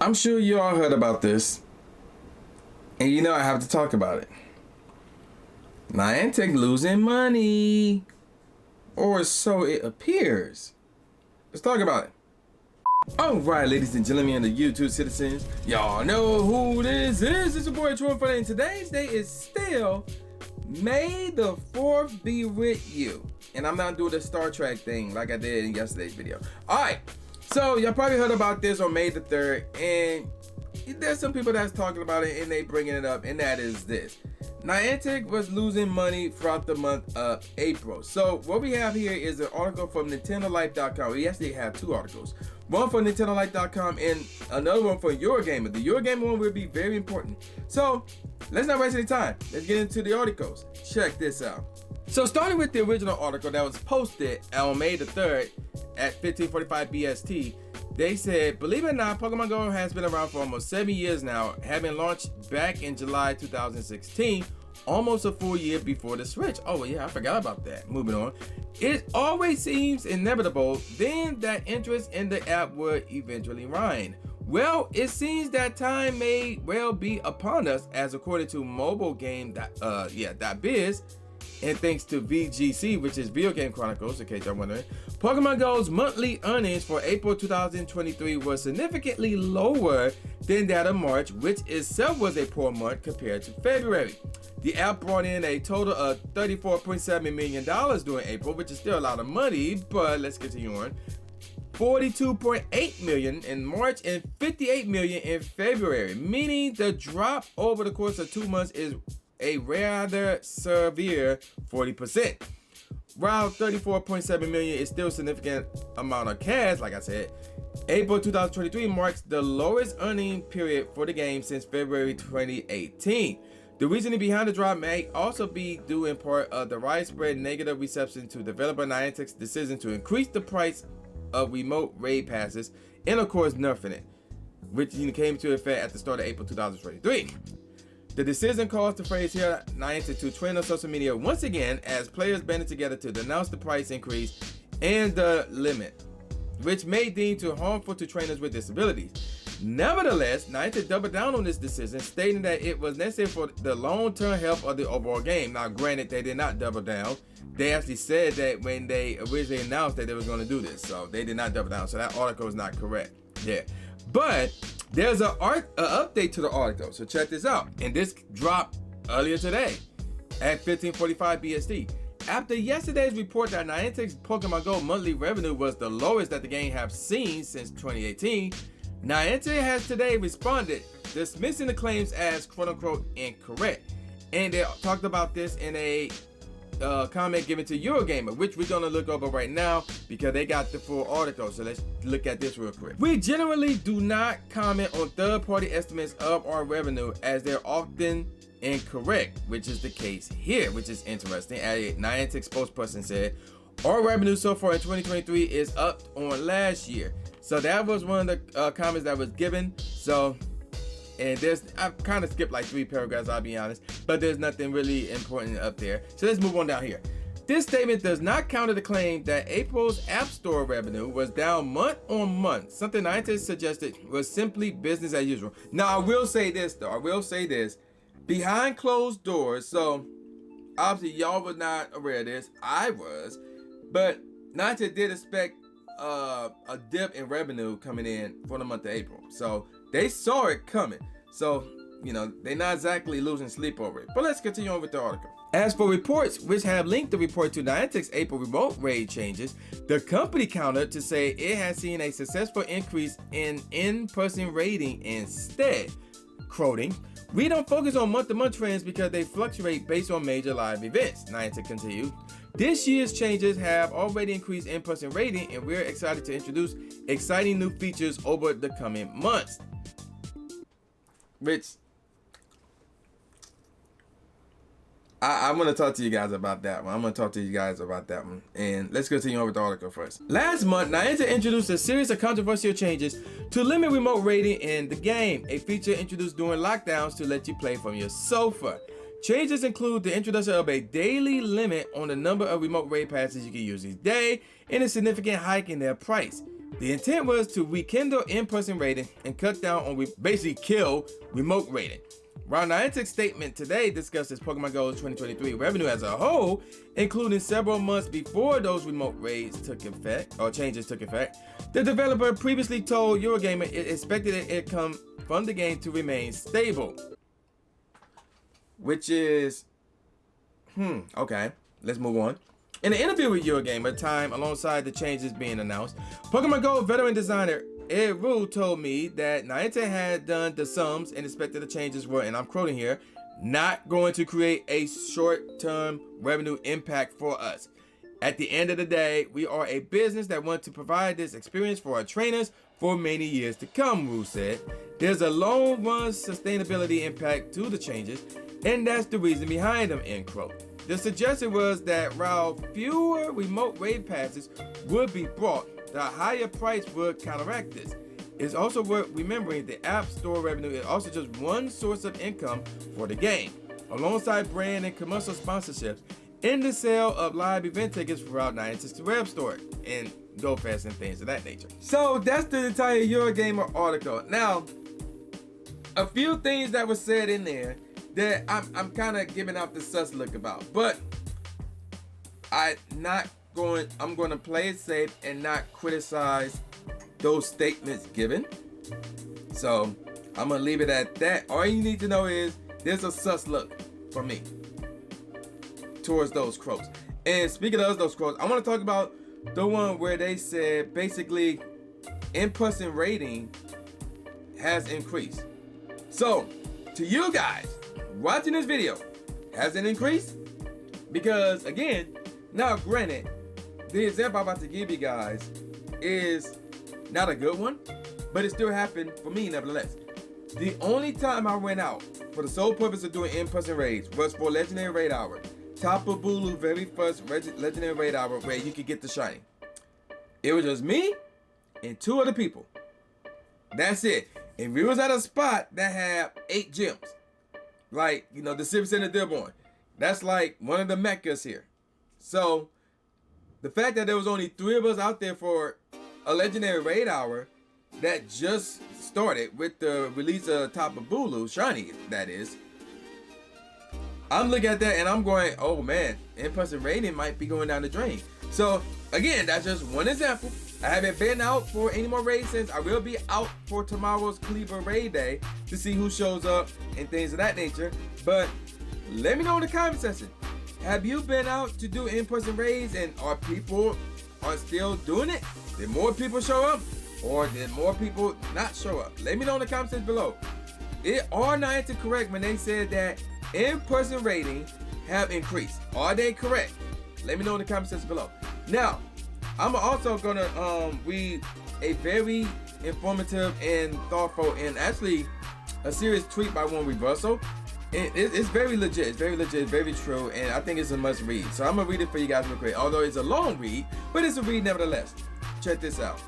I'm sure you all heard about this, and you know I have to talk about it. Niantic losing money, or so it appears. Let's talk about it. Alright, ladies and gentlemen and the YouTube citizens, y'all know who this is. It's your boy Troy, and today's day is still May the 4th be with you. And I'm not doing the Star Trek thing like I did in yesterday's video. Alright, so y'all probably heard about this on May the 3rd, and there's some people that's talking about it and they bringing it up, and that is this. Niantic was losing money throughout the month of April. So what we have here is an article from NintendoLife.com. We actually have two articles. One from NintendoLife.com and another one from Eurogamer. The Eurogamer one will be very important. So let's not waste any time. Let's get into the articles. Check this out. So starting with the original article that was posted on May the 3rd at 15:45 BST, they said, believe it or not, Pokemon Go has been around for almost 7 years now, having launched back in July 2016, almost a full year before the Switch. Oh yeah, I forgot about that. Moving on. It always seems inevitable then that interest in the app would eventually wane. Well, it seems that time may well be upon us, as according to MobileGame.biz, and thanks to VGC, which is Video Game Chronicles, in case y'all wondering, Pokemon Go's monthly earnings for April 2023 was significantly lower than that of March, which itself was a poor month compared to February. The app brought in a total of $34.7 million during April, which is still a lot of money, but let's continue on. $42.8 million in March and $58 million in February, meaning the drop over the course of 2 months is a rather severe 40%. While $34.7 million is still a significant amount of cash, like I said, April 2023 marks the lowest earning period for the game since February 2018. The reasoning behind the drop may also be due in part of the widespread negative reception to developer Niantic's decision to increase the price of remote raid passes and of course nerfing it, which came into effect at the start of April 2023. The decision caused the phrase here Niantic to trend on social media once again as players banded together to denounce the price increase and the limit, which may deem too harmful to trainers with disabilities. Nevertheless, Niantic doubled down on this decision, stating that it was necessary for the long-term health of the overall game. Now, granted, they did not double down. They actually said that when they originally announced that they were going to do this, so they did not double down. So that article is not correct there. But there's an update to the article, so check this out. And this dropped earlier today at 15:45 BST. After yesterday's report that Niantic's Pokemon Go monthly revenue was the lowest that the game have seen since 2018, Niantic has today responded, dismissing the claims as quote-unquote incorrect. And they talked about this in a comment given to Eurogamer, which we're gonna look over right now because they got the full article. So let's look at this real quick. We generally do not comment on third-party estimates of our revenue as they're often incorrect, which is the case here, which is interesting. A Niantic spokesperson said, our revenue so far in 2023 is up on last year. So that was one of the comments that was given. So, and I've kind of skipped like 3 paragraphs, I'll be honest, but there's nothing really important up there. So let's move on down here. This statement does not counter the claim that April's App Store revenue was down month on month, something Niantic suggested was simply business as usual. Now, I will say this though, behind closed doors, so obviously y'all were not aware of this, I was, but Niantic did expect a dip in revenue coming in for the month of April. So they saw it coming. So, they're not exactly losing sleep over it. But let's continue on with the article. As for reports which have linked the report to Niantic's April remote raid changes, the company countered to say it has seen a successful increase in in-person raiding instead, quoting, we don't focus on month-to-month trends because they fluctuate based on major live events, Niantic continued. This year's changes have already increased in-person rating, and we're excited to introduce exciting new features over the coming months. Which I'm going to talk to you guys about that one. And let's continue on with the article first. Last month, Niantic introduced a series of controversial changes to limit remote raiding in the game, a feature introduced during lockdowns to let you play from your sofa. Changes include the introduction of a daily limit on the number of remote raid passes you can use each day and a significant hike in their price. The intent was to rekindle in-person rating and cut down on, basically kill remote rating. While Niantic's statement today discusses Pokemon Go's 2023 revenue as a whole, including several months before those remote raids took effect, or changes took effect, the developer previously told Eurogamer it expected an income from the game to remain stable. Which is, okay, let's move on. In an interview with Eurogamer time alongside the changes being announced, Pokemon Go veteran designer Ed Rue told me that Niantic had done the sums and expected the changes were, and I'm quoting here, not going to create a short-term revenue impact for us. At the end of the day, we are a business that wants to provide this experience for our trainers for many years to come, Rue said. There's a long-run sustainability impact to the changes, and that's the reason behind them, end quote. The suggestion was that while fewer remote raid passes would be brought, the higher price would counteract this. It's also worth remembering the App Store revenue is also just one source of income for the game, alongside brand and commercial sponsorships and the sale of live event tickets throughout Niantic's web store and GoFest and things of that nature. So that's the entire Eurogamer article. Now, a few things that were said in there that I'm kind of giving out the sus look about, but I'm going to play it safe and not criticize those statements given. So I'm going to leave it at that. All you need to know is there's a sus look from me towards those quotes. And speaking of those quotes, I want to talk about the one where they said basically in-person rating has increased. So to you guys watching this video, has it increased? Because again, now granted, the example I'm about to give you guys is not a good one, but it still happened for me nevertheless. The only time I went out for the sole purpose of doing in-person raids was for Legendary Raid Hour. Tapu Bulu very first Legendary Raid Hour where you could get the shiny. It was just me and 2 other people. That's it. And we was at a spot that had 8 gyms. Like, you know, the Civic Center Dearborn. That's like one of the meccas here. So the fact that there was only 3 of us out there for a Legendary Raid Hour that just started with the release of Tapu Bulu, shiny that is, I'm looking at that and I'm going, oh man, in-person rating might be going down the drain. So again, that's just one example. I haven't been out for any more raids since. I will be out for tomorrow's Cleaver Raid Day to see who shows up and things of that nature. But let me know in the comment section. Have you been out to do in-person raids and are people still doing it? Did more people show up or did more people not show up? Let me know in the comment section below. Are Niantic correct when they said that in-person ratings have increased? Are they correct? Let me know in the comment section below. Now, I'm also gonna read a very informative and thoughtful and actually a serious tweet by one Reversal. It's very legit. It's very legit. It's very true, and I think it's a must read. So I'm gonna read it for you guys real quick. Although it's a long read, but it's a read nevertheless. Check this out.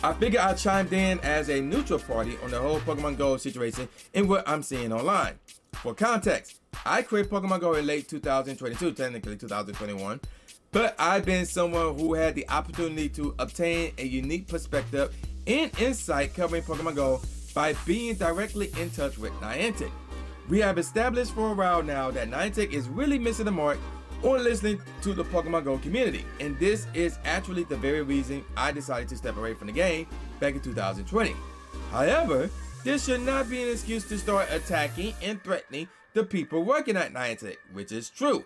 I figured I chimed in as a neutral party on the whole Pokemon Go situation and what I'm seeing online. For context, I quit Pokemon Go in late 2022, technically 2021. But I've been someone who had the opportunity to obtain a unique perspective and insight covering Pokemon Go by being directly in touch with Niantic. We have established for a while now that Niantic is really missing the mark on listening to the Pokemon Go community, and this is actually the very reason I decided to step away from the game back in 2020. However, this should not be an excuse to start attacking and threatening the people working at Niantic, which is true.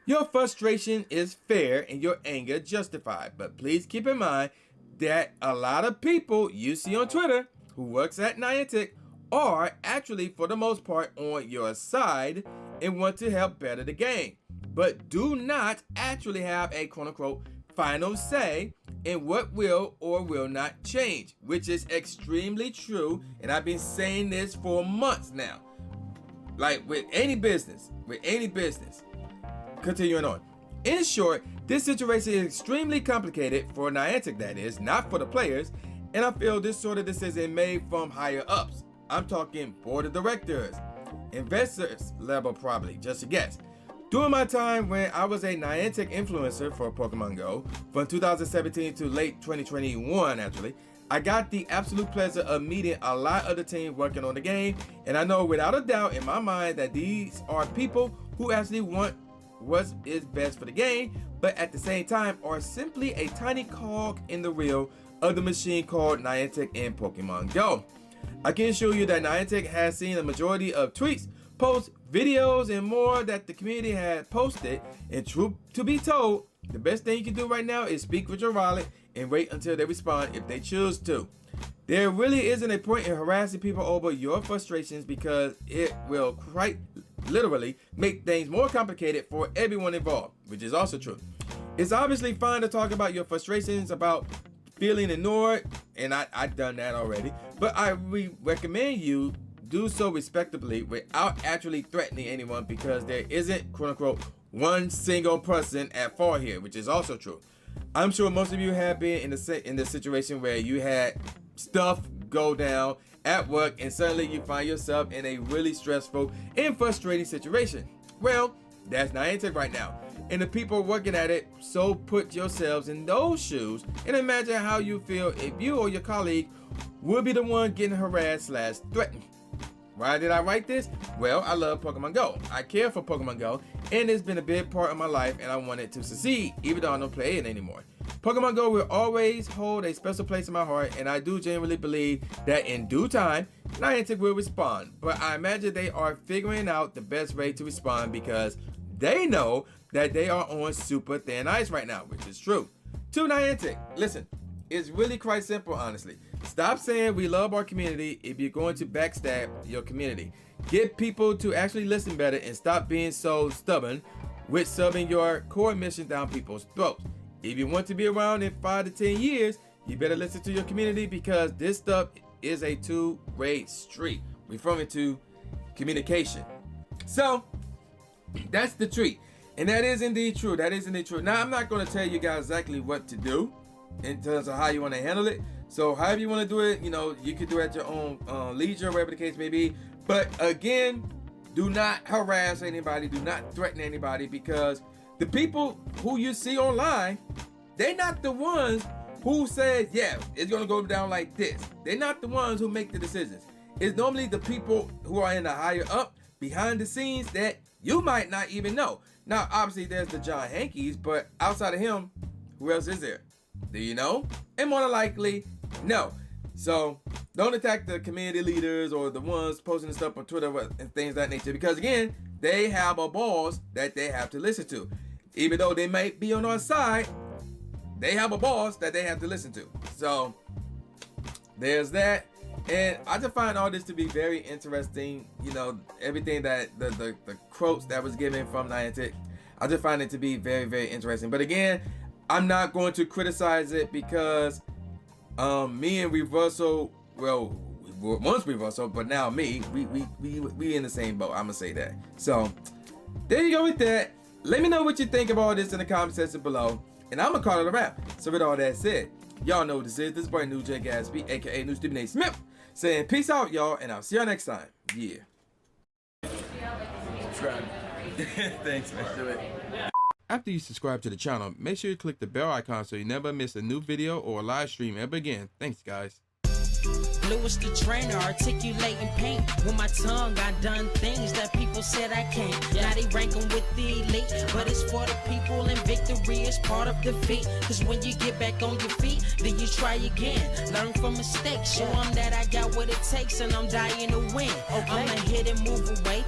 Your frustration is fair and your anger justified, but please keep in mind that a lot of people you see on Twitter who works at Niantic are actually, for the most part, on your side and want to help better the game, but do not actually have a quote-unquote final say in what will or will not change, which is extremely true, and I've been saying this for months now. Like with any business. Continuing on. In short, this situation is extremely complicated for Niantic, that is, not for the players, and I feel this sort of decision made from higher ups. I'm talking board of directors, investors level probably, just a guess. During my time when I was a Niantic influencer for Pokemon Go, from 2017 to late 2021 actually, I got the absolute pleasure of meeting a lot of the team working on the game, and I know without a doubt in my mind that these are people who actually want what is best for the game, but at the same time are simply a tiny cog in the wheel of the machine called Niantic in Pokemon Go. I can assure you that Niantic has seen the majority of tweets, posts, videos, and more that the community had posted, and truth to be told, the best thing you can do right now is speak with your wallet and wait until they respond if they choose to. There really isn't a point in harassing people over your frustrations because it will quite literally make things more complicated for everyone involved, which is also true. It's obviously fine to talk about your frustrations about feeling ignored, and I've done that already, but I recommend you do so respectably without actually threatening anyone, because there isn't quote unquote one single person at fault here, which is also true. I'm sure most of you have been in the situation where you had stuff go down at work and suddenly you find yourself in a really stressful and frustrating situation. Well, that's Niantic right now, and the people working at it. So put yourselves in those shoes and imagine how you feel if you or your colleague would be the one getting harassed / threatened. Why did I write this? Well, I love Pokemon Go. I care for Pokemon Go, and it's been a big part of my life, and I want it to succeed, even though I don't play it anymore. Pokemon Go will always hold a special place in my heart, and I do genuinely believe that in due time, Niantic will respond. But I imagine they are figuring out the best way to respond because they know that they are on super thin ice right now, which is true. To Niantic, listen, it's really quite simple, honestly. Stop saying we love our community if you're going to backstab your community. Get people to actually listen better and stop being so stubborn with shoving your core mission down people's throats. If you want to be around in 5 to 10 years, you better listen to your community, because this stuff is a two-way street, referring to communication. So that's the treat, and that is indeed true. That is indeed true. Now, I'm not going to tell you guys exactly what to do in terms of how you want to handle it. So however you want to do it, you know, you can do it at your own leisure, whatever the case may be. But again, do not harass anybody. Do not threaten anybody, because the people who you see online, they're not the ones who said, yeah, it's going to go down like this. They're not the ones who make the decisions. It's normally the people who are in the higher up, behind the scenes, that you might not even know. Now, obviously, there's the John Hankies, but outside of him, who else is there? Do you know? And more than likely, no. So don't attack the community leaders or the ones posting the stuff on Twitter and things of that nature, because again, they have a boss that they have to listen to. Even though they might be on our side, they have a boss that they have to listen to. So there's that. And I just find all this to be very interesting. You know, everything that the quotes that was given from Niantic, I just find it to be very, very interesting. But again, I'm not going to criticize it, because me and Reversal, well, once Reversal, but now me, we in the same boat. I'm gonna say that. So there you go with that. Let me know what you think of all this in the comment section below, and I'm gonna call it a wrap. So with all that said, y'all know what this is. This is boy New J Gatsby, aka New Stupid Nate Smith, saying peace out, y'all, and I'll see y'all next time. Yeah. Subscribe. Thanks, man. Do it. After you subscribe to the channel, make sure you click the bell icon so you never miss a new video or a live stream ever again. Thanks, guys. Lewis the trainer, articulating paint. With my tongue, I done things that people said I can't. Now they ranking with the elite, but it's for the people, and victory is part of defeat. Cause when you get back on your feet, then you try again. Learn from mistakes, show them that I got what it takes, and I'm dying to win. I'ma hit and move away.